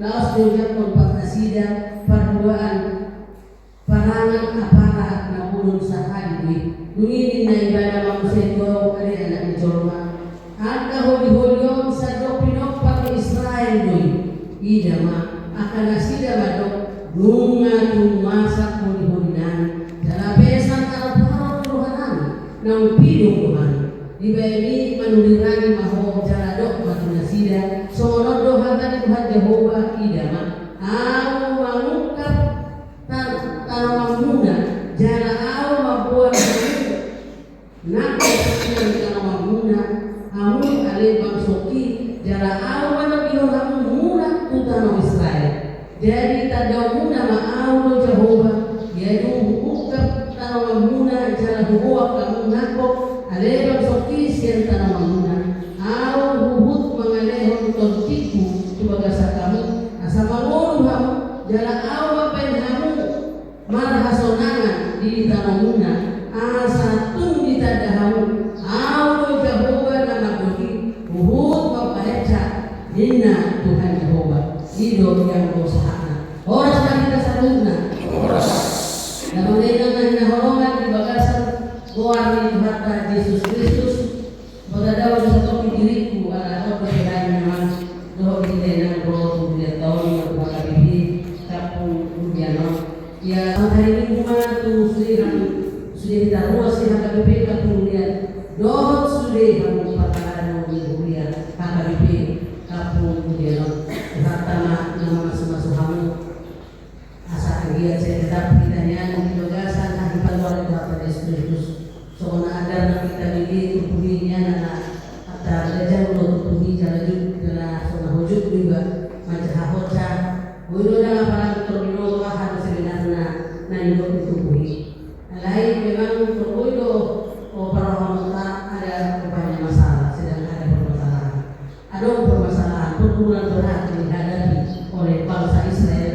Laos dunia kompak nasida perduaan parangan aparat na pulong sa haliwi nunginin na ibadah manusia ko kali anak jorma hangga holi-holion sa dopinok pati Israel doy idama akan nasida madok nunga tumasak holi-holinan dalam pesan arap-arap rohanan nang pidong Tuhan dibayani manulirani maho jaladok mati nasida sono dohatan Tuhan Jehovah idama au mangungkap tanamamuna jala au mabuat nak tanamamuna amu ale bangsoki jala au mana biorhamuna tutano Israel jadi tadamuna ma'au Jehovah yaitu mengungkap tanamamuna jala huwa kamu nakok ale bangsoki sian tanamamuna au hubut mengalehon tontiku bagasa kamu asama ngulu kamu jala awa pen kamu marhasonangan di tanamuna asatung di tadahamu awu Jehovah nama bodi uhud bapaheca dina Tuhan Jehovah hidup yang berusaha horas lagi kasaruna horas dan mengenang na holongan di bagasan goar di harta Yesus Kristus badadaw sa topi diriku ala odo kedan memang doh kita bro dia tahu yang berkali kapung ujiano ya hari ini cuma tu sudah ditaruh sih HKBP kapung dia doh sudah kamu patahan di kuliah HKBP kapung ujiano pertama nama masuk kamu asa dia saya tetap kitanya di bagasan hari paluan Bapak Yesus Kristus soalnya ada kita ini tubuhnya anak ada jauh tubuh jalan wujud juga macam hoca wujud dalam para terminal harus sebenarnya nanggung tubuhi lain memang terwujud para wanita ada banyak masalah sedang ada permasalahan pergumulan berat dihadapi oleh bangsa Israel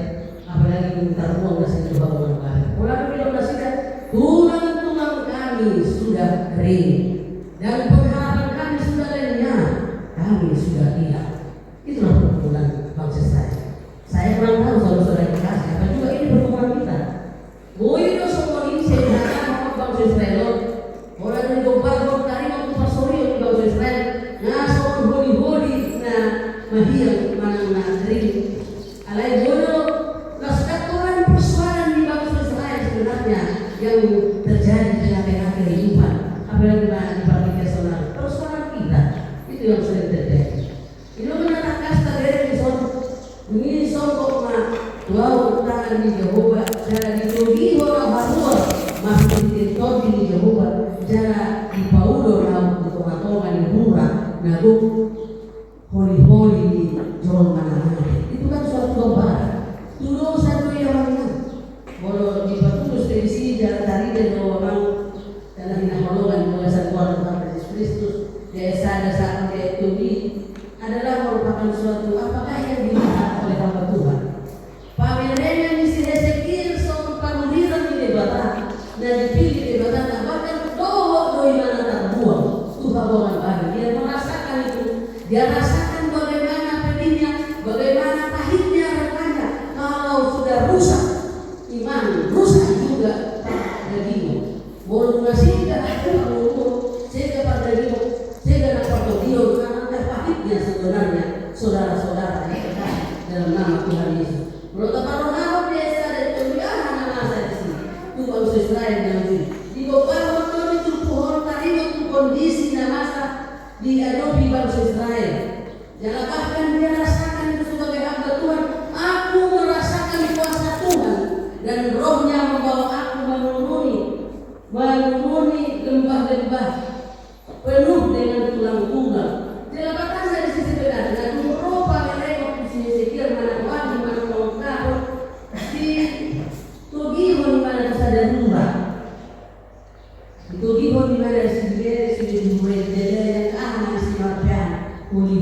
apalagi minta ruang nasi dibangun kami pulang bilang nasi tulang kami sudah kering dan pengharapan kami sudah lenyap kami sudah hilang. Itulah perkumpulan bangsa saya kurang tahu saudara-saudara dikasih apa juga ini perkumpulan kita itu semua ini saya katakan sama bangsa Israel orang yang gombar tadi waktu pasori di bangsa Israel nah soal holi-holi nah mahiyang manang dari alai bono naskaturan persoalan di bangsa Israel sebenarnya yang terjadi di tengah-tengah kehidupan apalagi di bagi saudara persoalan kita itu yang sering terjadi ini menatap dari ini sokok na wow tangan di Jehovah jala ditugi orang barua masih ditogi di Jehovah jala di Paulo na tonga di Hura nagu holi-holi di John mana itu kan suatu gambaran tulung satu yang mana kalau di Patulus dari sini jalan tadi dan orang dalam hinahologan bagasan keluarga Yesus Kristus desa-desa dia tugi adalah merupakan suatu apakah yang dilihat oleh hamba Tuhan. Pamerenya misi Hezekiel soal pamuliran di debatan dan dipilih debatan bahkan doa doi mana terbuang Tuhan orang baru dia merasakan itu dia rasakan bagaimana pedihnya bagaimana pahitnya rasanya kalau sudah rusak iman rusak juga dagingmu boleh ngasih aku perlu sehingga pada dagingmu sehingga dapat dia pahitnya sebenarnya saudara-saudara yang terkasih dalam nama Tuhan Yesus. Menurut para Arab desa dan kemuliaan anak-anak saya di sini, itu bangsa Israel yang di bawah waktu itu pohon tadi waktu kondisi dan masa dihadapi bangsa Israel. Jangan bahkan dia rasakan itu sebagai hamba Tuhan. Aku merasakan kuasa Tuhan dan rohnya membawa aku menuruni lembah-lembah penuh dengan tulang tunggal. Jelabatan dari sisi benar dan Eropa mereka di sini sekir mana wani mana lengkap di Tugihon di mana ada rumah di Tugihon di mana sini mulai dari yang si marjan huli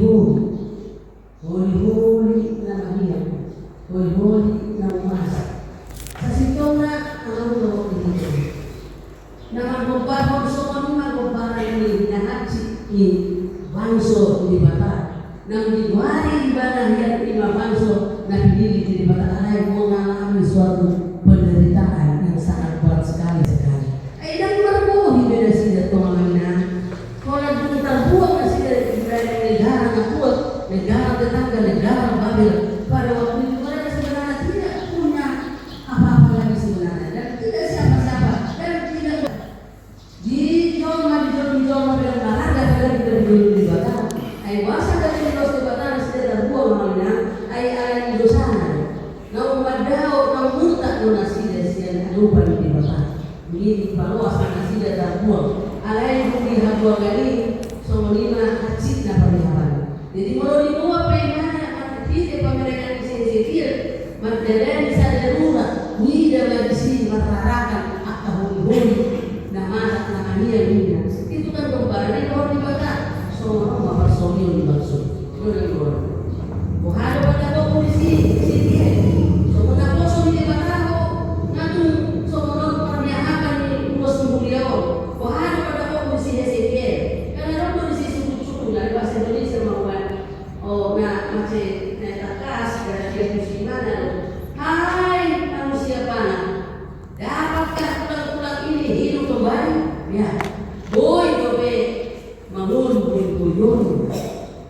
huli na mahiyang, huli na umasa. Sa sitona, ang ulo dito. Na magbabago sa mga magbabago ni nahatsi ni Banso di Bata. Nang diwari iba na hiyang lima Banso na pinili di Bata ay mengalami suatu penderitaan yang sangat berat sekali. Ay dan marmo hindi na sila tumangan. Kalau dulu terbuang na sila dari negara na kuat, negara tetangga, negara Babel. Pada waktu itu mereka sebenarnya tidak punya apa-apa lagi sebenarnya dan tidak siapa-siapa dan tidak dijolma dengan balaga dari dulu di Bata. Ay wasa dari Dios di Bata sila terbuang namanya ay alam di sana. Na umadao na muta no na sila siya anupan di Bata. Begini paluas na sila terbuang. Alay kung dihabuang galing so lima hacit na palihaban. Jadi mau dibawa pemana tidak pemerintah di sini magdalena sa darura nida magisi matarakan akahuli na masak na kaniya nida. Itu kan gambaran ni Lord di Bata. So maparsonyo ni Banso. Ito na Lord. Buhalo pa na po si so muna po so di Bata ho natong so muna parniyahakan ni Ulos ni Julio. Buhalo pa na po si Hezekiel. Karena po si suku-suku na bahasa Indonesia maupun na masih takas dari dia muslimana. Hai manusia panah, dapatkah tulang-tulang ini hidup kembali? Ya, boy dobe mamun buyun.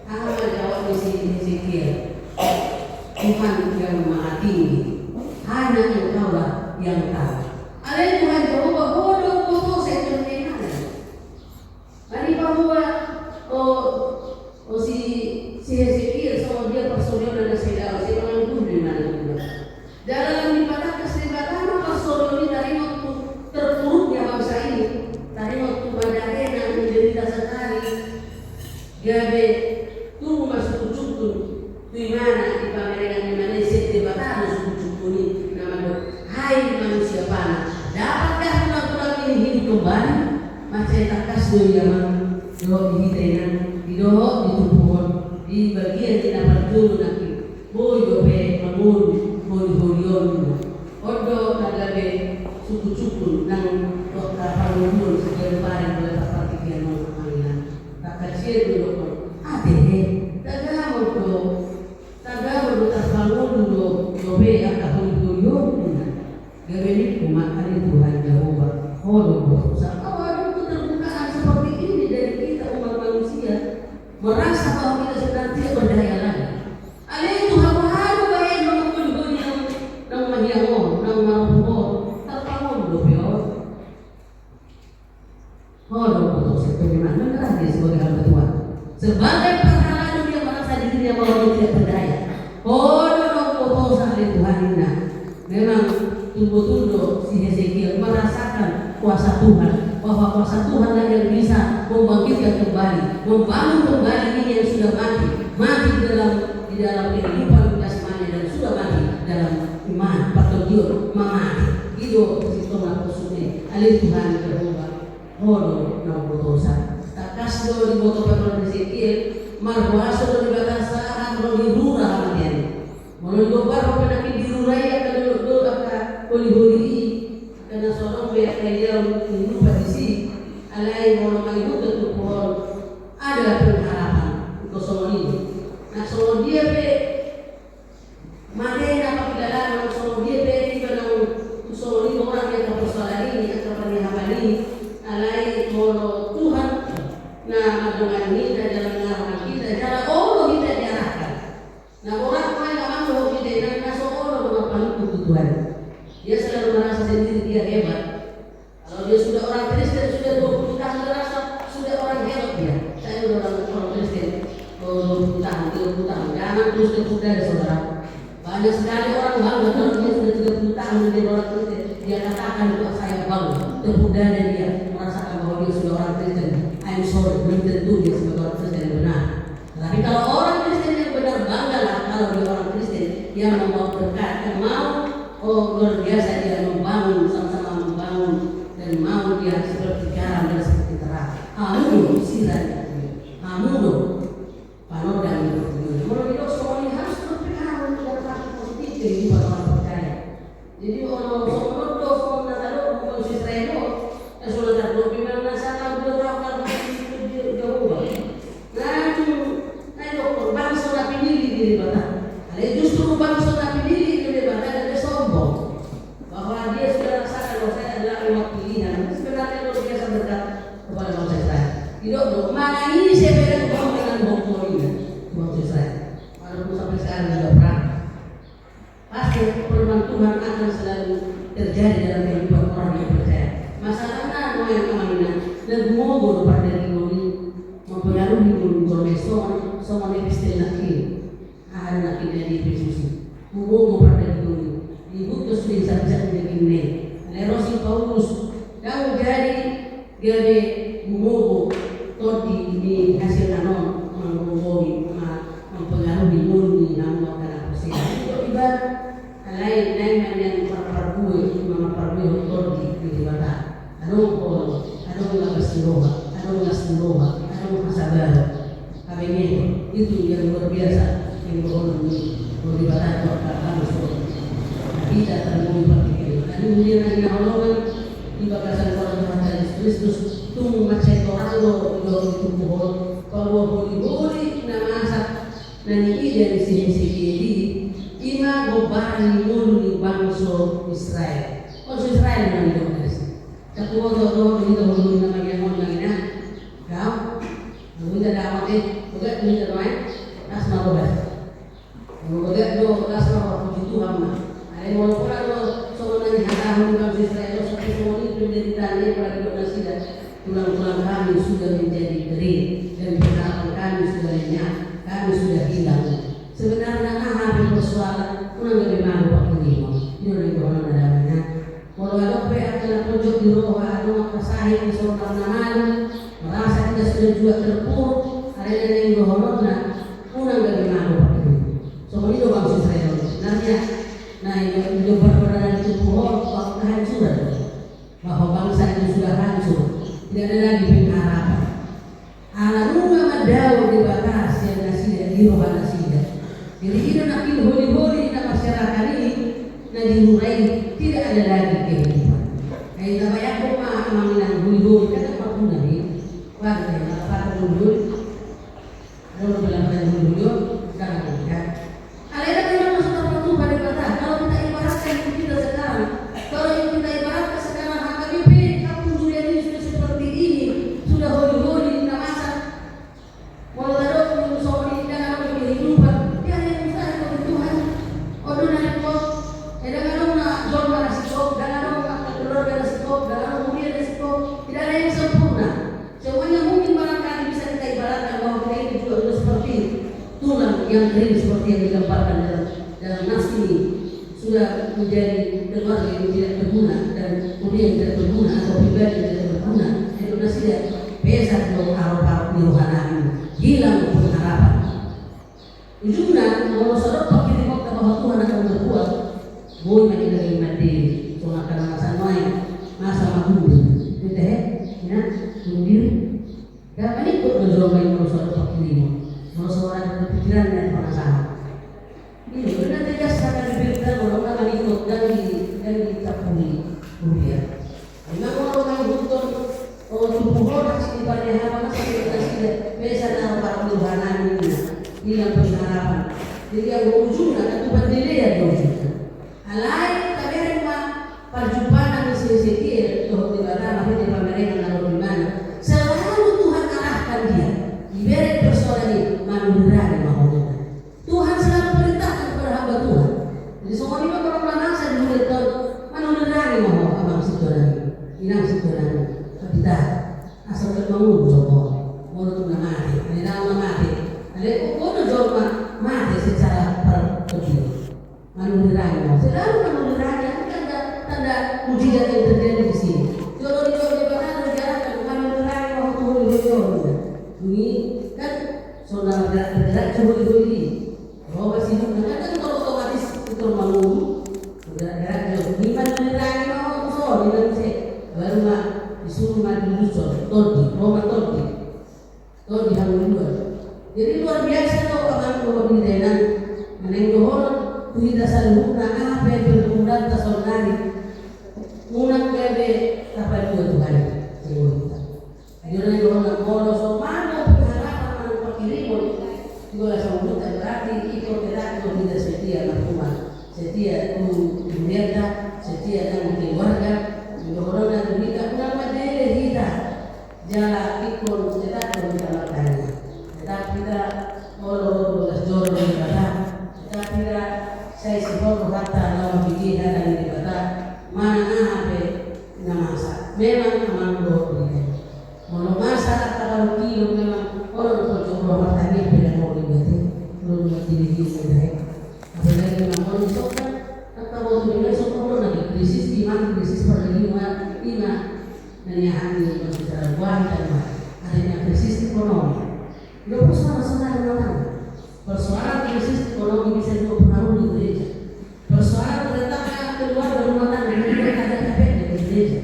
Apa jawab di sini Hezekiel? Tuhan yang maha tinggi, hanya Engkaulah yang tahu. Alai Tuhan Jehovah bodoh kotor saya terdengar. Hari bahwa si Hezekiel sama dia personil dan saudara si orang itu di mana juga. Dalam ibadah kesehatan personil ini dari waktu terpuruknya bangsa ini, dari waktu Madalena menderita sekali, gabe tuh masuk cukup di mana di pameran di mana setibatan suku ini nama dok. Hai manusia panah, dapatkah tulang-tulang ini hidup kembali? Macam takas yang doh dihitenan, didoh ditubuhkan. Di bagian tidak perlu nanti boy dope mamun boy holion odo nagabe suku-suku nang dokter palungun sekian barang boleh dapat tiga mau kemana tak kecil dulu ade tagamo dokter palungun dope agak holion gabe ni kumakan Tuhan Jehovah odo sama keterbukaan seperti ini dari kita umat manusia merasa bahwa kita sedang tidak berdaya lagi. Alai Tuhan mahal baik mengumpulkan yang mahiyamon, yang marupon, terpangun dopior. Betul sebagaimana menerah dia sebagai hamba Tuhan. Sebagai perkara dunia merasa dirinya bahwa dia tidak berdaya. Betul sekali Tuhan ini. Memang tunggu-tunggu si Hezekiel merasakan kuasa Tuhan, bahwa kuasa Tuhan yang bisa membangkitkan kembali, membangun kembali ini yang sudah mati di dalam kehidupan jasmani dan sudah mati dalam iman, patodion, mati. Itu sistema khususnya. Alih Tuhan berubah. Hodo na botosa. Takas do di boto patron Hezekiel, marwaso do di batasan do di rura kalian. Menurut baru penakit di rurai akan do holi-holi karena seorang pihak yang hidup di sini alai mau mengikut untuk pohon ada pengharapan untuk semua ini. Nah semua dia be mana apabila dalam semua dia be di dalam semua ini orang yang persoalan ini atau pengharapan ini alai mau Tuhan nah dengan kita dalam mengarahkan kita cara Allah kita diarahkan. Nah orang nggak mau kita dan masuk Allah dengan paling Tuhan. Dia selalu merasa sendiri dia hebat. Kalau dia sudah orang Kristen sudah 20 tahun merasa sudah orang hebat dia. Saya sudah orang Kristen 20 tahun, 30 tahun. Jangan terus terpuda ya saudara. Banyak sekali orang bangga kalau dia sudah 30 tahun menjadi orang Kristen. Dia katakan bahwa saya bangga. Terpuda dan dia merasakan bahwa dia sudah orang Kristen. I'm sorry, belum tentu dia sebagai orang Kristen yang benar. Tapi kalau orang Kristen yang benar banggalah kalau dia orang Kristen yang membawa berkat, yang mau luar biasa dia membangun sama-sama membangun dan mau dia seperti garam dan seperti terang. Amun siranya, amun panodang ono sono sono natalo con si stremo e sono nato prima una sala berapa di Jawa. Nah dokter bangsa na pinili di Batak. Ada justru bangsa na pinili di Batak ada sombong bahwa dia sudah rasakan bahwa saya adalah umat pilihan. Sebenarnya luar biasa dekat kepada bangsa Israel. Tidak dong, mana ini saya beda dengan bangsa ini bangsa Israel. Walaupun sampai sekarang juga perang. Pasti firman Tuhan akan selalu terjadi dalam kehidupan orang yang percaya. Masalahnya mau yang kemana dan mau pada ini mempengaruhi kalau semua epistel nakil ada nakil dari Yesus. Mau pada ini ibu kesulitan saja dengan ini. Lerosi Paulus kau jadi mau todi di hasil anon menghubungi mempengaruhi murni nama karena persiapan itu ibarat lain yang memperbuih untuk di Batak. Ano masabar. Kami itu yang luar biasa yang di Batak harus tidak terlalu berpikir. Dan kemudian ada orang di bakasan orang Yesus Kristus tung macet orang lo itu pohon kalau boleh nama dan ini dari sini ima gobani mulu bangsa Israel. Bangsa Israel yang dikasih. Satu orang itu mulu nama yang mau lagi nah. Kau, kita dapat bukan kita main, nas marobat. Bukan do nas marobat puji Tuhan mah. Ada walaupun ada seorang yang tahu bangsa Israel seperti semua itu menjadi tanda pada donasi dan tulang-tulang kami sudah menjadi kering dan pengharapan kami sudah lenyap, kami sudah hilang. Sebenarnya ada persoalan orang lebih malu waktu ini, ini orang orang adanya. Kalau ada pihak yang pojok di roh, ada kasih di seorang malu, merasa kita sudah juga terpuruk, ada yang berhormatnya, orang lebih malu waktu ini. Soalnya itu bangsa Israel. Nah itu berbeda itu pohon kehancuran, bahwa bangsa itu sudah hancur, tidak ada lagi pengharapan. Alamnya madau di batas yang nasi di roh nasi. Jadi kita nak holi-holi di masyarakat ini dan dimurai tidak ada lagi kehidupan. Kita banyak rumah mengenang holi-holi kan apa pun dari warga yang apa holi-holi. Kalau bilang holi-holi jangan kan. Alena kita masuk tertentu pada kata kalau kita ibaratkan kita sekarang, kalau kita ibaratkan sekarang HKBP kampung Durian ini sudah seperti ini, sudah holi-holi di masa. Walau ada soal ini jangan ada kehidupan. Yang kering seperti yang digambarkan dalam nas ini sudah menjadi keluarga yang tidak berguna dan kemudian tidak berguna atau pribadi yang tidak berguna. Indonesia tidak biasa untuk arah-arah rohani hilang pengharapan. Ujungnya kalau saudara pakai di waktu bahwa Tuhan akan berbuat, boleh menjadi mati, Tuhan akan masa makhluk, gitu ya, kemudian dan ikut menjauhkan kalau saudara pakai di kalau seorang berpikiran dan perasaan ini benar tegas akan diberikan kalau akan ikut dan dicapuri kemudian memang orang yang butuh tubuh orang di pada harapan kita tidak biasa dalam para perubahan ini hilang pengharapan jadi yang berujung akan Tuhan dilihat berujung alai tapi rumah perjumpaan di sisi untuk dibahas di pameran lalu di mana selalu Tuhan arahkan dia diberi persoalan ini manurani mahal Tuhan selalu perintahkan kepada hamba Tuhan. Jadi semua ini kalau bangsa dimuliakan manurani mahal abang sitorani, inang sitorani, kita asal berbangun semua, mulut mati, ada mati, ada kono jorma mati secara perkecil. Manurani mahal, selalu manurani tanda mujizat yang terjadi di sini. Kalau di mana menjalankan manurani mahal Tuhan ini kan saudara bergerak holi-holi. Bahwa sini kan otomatis itu malu. Bergerak gimana lagi mau so di sini. Baru mah disuruh maju dulu todi hamil. Jadi luar biasa kalau orang di daerah menenggohol kita selalu apa yang berguna bulan tasonari unang gabi kapag dua Tuhan siguro kita. Ayun na yung mga so mano harapan ng pagkirimon siguro sa umutan berarti ikaw tidak tidak setia na Tuhan, setia kuminerda, setia ng keluarga, orang na dibika unang madele kita jala ikon tidak kita makan, tidak kita orang joro kita, tidak kita saya sebut kata lawan pikiran dan dibata mana apa namasa memang aman doa kalau masalah kalau kilo memang orang bercoba bertanya tidak mau dibuat belum diri sendiri apalagi memang sokan atau mau juga sokan lagi krisis iman krisis perlindungan iman dan yang hanya berbicara uang dan adanya krisis ekonomi itu persoalan orang persoalan krisis ekonomi bisa juga pengaruh di gereja persoalan letaknya keluar dari rumah tangga yang tidak ada efek di gereja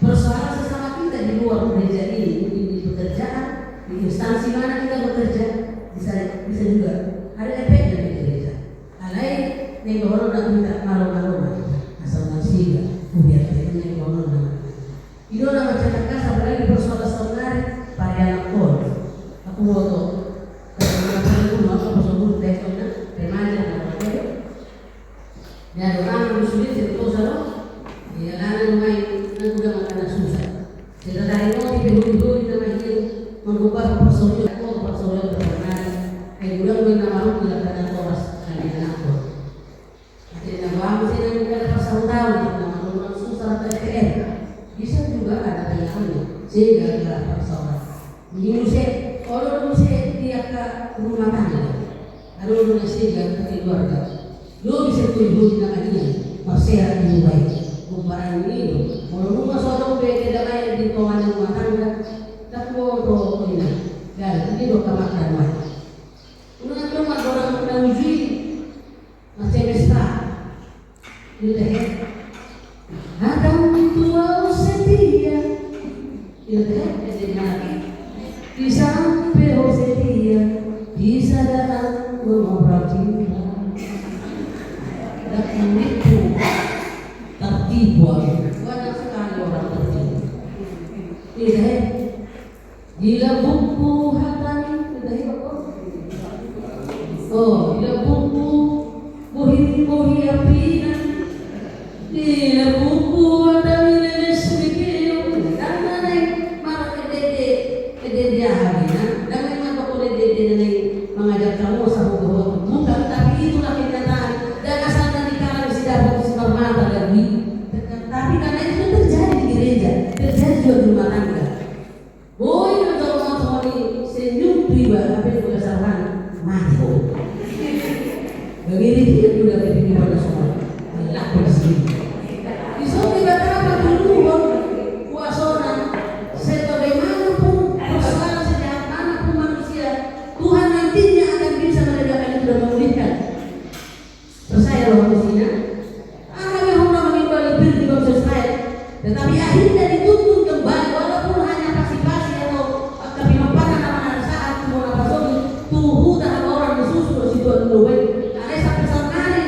persoalan sesama kita di luar gereja ini di pekerjaan di instansi mana kita bekerja bisa juga ada efeknya di gereja lain yang orang nak minta malu-malu asal manusia biar kita yang orang itu nama cakap apalagi persoalan sebenarnya pada anak pun aku mau dan orang muslim itu salah, ya karena rumah itu sudah makan susah. Kita dari mau dibiru-biru kita masih mengubah persoalan berkenaan. Bulan nama lu tidak ada toras kali anak tu. Akhirnya bahagia sih yang kita pasal tahu nama orang susah TPR. Bisa juga ada penyakitnya sehingga ada persoalan. Begini sih, kalau sih dia ke rumah tangga, ada orang sehingga ke keluarga. Lu bisa tujuh nama ini persehat yang baik kumparan ini kalau rumah sodong beda lain di kawanan rumah tangga tak mau ini dan ini doa makan baik unang rumah orang menauji masih mesra itu deh ada tua setia itu deh jadi nanti di sampai setia bisa datang mengobrol cinta dan itu tertipu banyak sekali orang tertipu tidak gila buku hatani tidak oh gila buku bohi apina gila buku hatani lemes mikir dan mana marah dede habina dan memang kalau dede mengajak kamu sahabat bukan tapi itulah kenyataan dan asal tapi karena itu terjadi di gereja, terjadi juga di rumah tangga. Oh, ini kalau mau ini senyum tiba, apa yang berdasarkan mati. Begini dia juga begini pada semua. Allah bersih. Disuruh dibakar apa dulu, puasona. Sebagaimana persoalan sejak manapun manusia, Tuhan nantinya akan bisa menegakkan itu dan memulihkan. Percaya loh manusia. Tetapi akhirnya dituntun kembali walaupun hanya pasti-pasti atau kebimapanan nama saat semua pasoni tuhu dah orang disusul situ dulu ada sampai sekali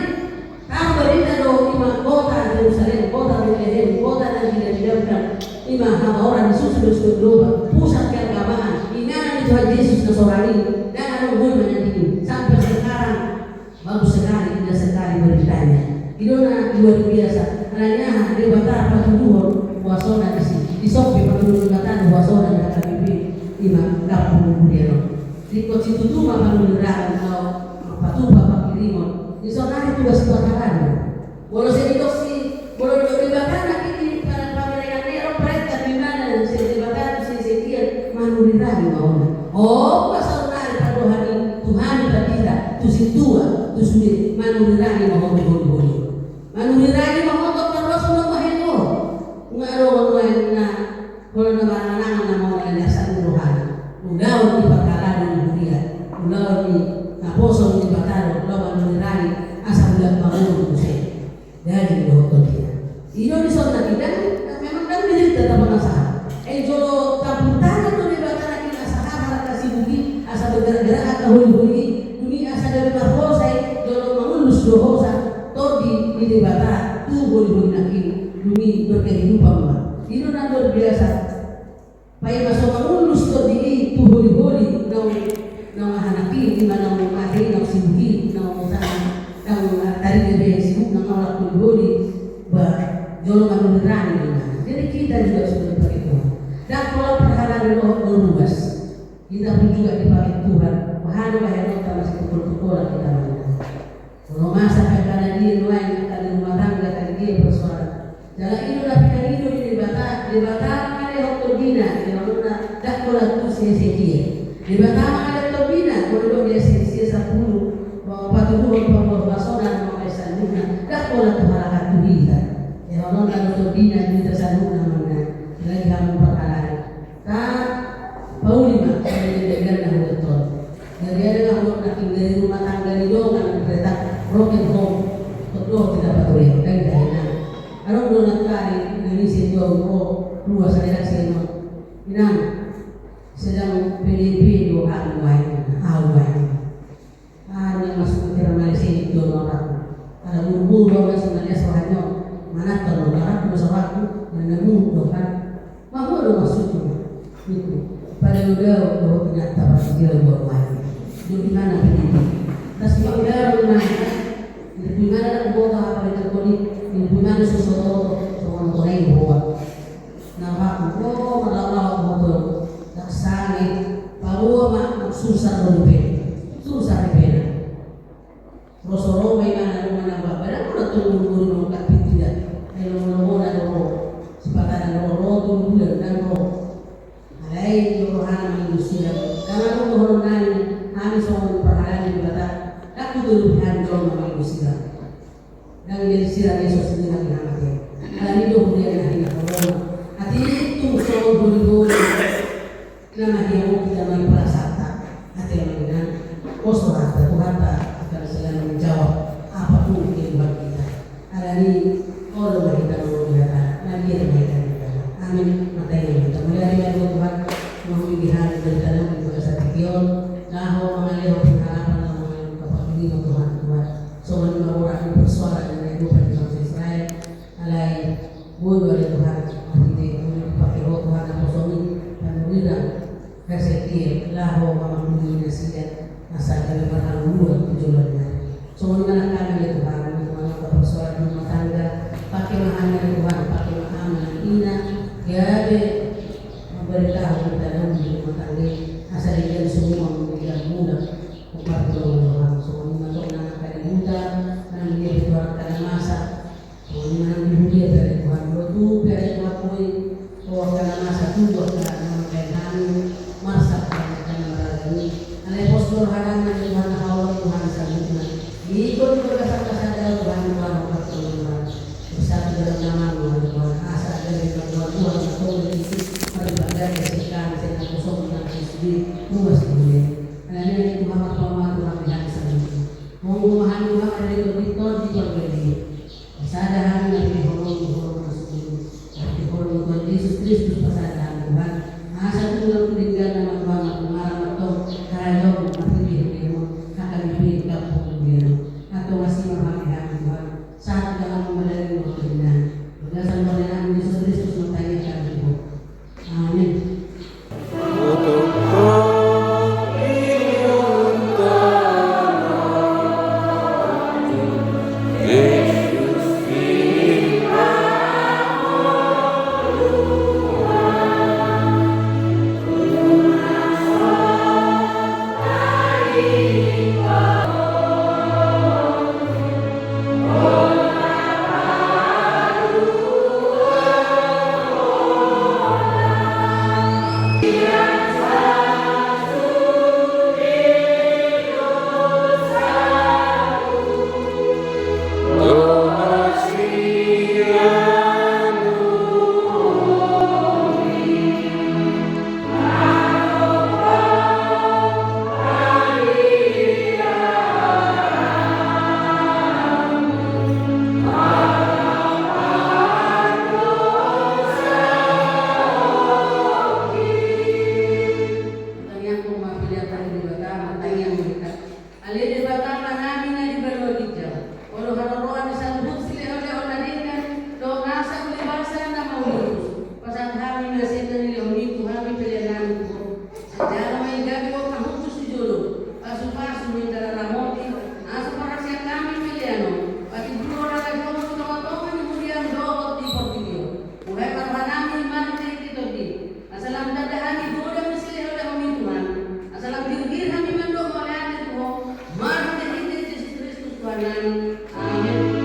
kamu berita do lima kota Yerusalem kota Bethlehem kota yang tidak didapatkan lima orang disusul dulu pusat keagamaan ingat Tuhan Yesus Nasrani dan ada hubungan menyanyi sampai sekarang bagus sekali indah sekali beritanya itu luar biasa. Hanya di Batar Patuduhon wasona di Sopi Patuduhon Batar wasona dan KBP lima kampung kemudian di Kocitu Tuma Panunirahan atau Patupa Pakirimon di sana itu tugas tuan walau saya ditoksi walau di Batar ini para pemerintahan Nero mereka di mana di Batar si sekian Manunirahan mau oh pasal nari pada hari Tuhan kita tusi tua tusi Manunirahan mau dibodoh Manunirahan mau kalau nama-nama nama dasar rohani, udah di bakalan di dia, udah di naposo di bakalan, udah menirani asal bulan bangun musik, dari dokter dia. Ini di sana kita memang kan milik tetap masalah. Jolo kampung tanah tu di bakalan kita sahabat kasih budi asal bergerak atau huli ini asal dari naposo, jolo mengulus dosa, todi di bakalan tu demi berkehidupan mah. Itu luar biasa. Pai masuk mengulus to di tuhuli-huli nang hanaki di mana mau mati nang sibuhi nang tari gede sibuk nang orang tuhuli jolo kan berani mana. Jadi kita juga sudah dipakai Tuhan. Dan kalau perhalaan roh luas, kita pun juga dipakai Tuhan. Wahana bahaya kita masih pukul-pukulan kita mana. Kalau masa karena dia lain kali rumah tangga kali dia bersuara. Jalan itu tapi kan itu di batas ada waktu bina di mana dak kola tu sia-sia. Di batas ada tobina kalau dia sia-sia 10 patuh basona mau kesanuna dak kola tu harakat tu kita. Ya Allah kalau tobina kita sanuna mana lagi kamu perkara. Tak Pauli mah saya dengar betul. Jadi ada kamu nak dari rumah tangga di dongan kereta broken home. Betul tidak betul kan dah. Kalau belum kali Indonesia dua saya sih Inang sedang PDP 2 hari awal ada masuk ke Malaysia itu orang ada buru-buru masuk Malaysia soalnya mana tahu orang musuhku dan nemu kan mau ada masuk itu pada udah ternyata pas dia buat main di mana PDP tas dia rumah di mana buat apa itu di mana sesuatu soal lain buat nama aku kalau betul tak sangat bahwa susah susah terus orang mana bapak udah tunggu kat tidak kalau ada sepatah orang tunggu dan alai Yohanes manusia karena orang kami soal perhatian di batas aku dulu hanjong manusia dan dia sirah Yesus sendiri namanya. Kalau itu dia hari corona. Hati itu soal bulu nama dia mau kita main prasata. Hati yang dengan kosong Tuhan akan selalu menjawab apapun kehidupan kita. Ada ini orang kita mau berkata, nanti ada mereka kita. Amin. Matanya kita mulai dari Tuhan memilih dari dalam bahasa Tikion. Naho mengalir harapan mengalir kepada Tuhan. Soal orang bersuara dengan kehidupan bangsa Israel, alai buat oleh Tuhan, arti pakai roh Tuhan apostoli dan berikan kasih lahu mampu nasihat asal dari perang buat tujuannya. Soal mana kami Tuhan, mana bersuara rumah tangga, pakai mahana Tuhan, pakai mahana ina, jadi memberitahu kita dalam rumah tangga asal dia semua memberikan mudah umat Tuhan. Soal mana muda dan dia berdoa karena masa menang dia dari Tuhan itu dari Tuhan bahwa karena masa itu karena mengenai masa karena beragami oleh postur hadang dari Tuhan Allah Tuhan sanggup ikut berkata-kata dalam Tuhan bersatu dalam nama Tuhan asa dari Tuhan atau itu beribadah kesekian saya kosong dan sendiri luas dunia karena ini Tuhan Tuhan yang sanggup memahami Tuhan dari berbicara di berbeda. Kesadaran dari hormat masuk dari hormat Tuhan Yesus Kristus kesadaran Tuhan. Asal Tuhan meninggal nama Tuhan mengarah atau karena masih dihidupkan akan diberi kampung dia atau masih memahami Tuhan saat dalam memenuhi waktu ini. Berdasarkan pernyataan Yesus Kristus mentanyakan itu. Amin. kami. Amin.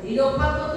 Hidup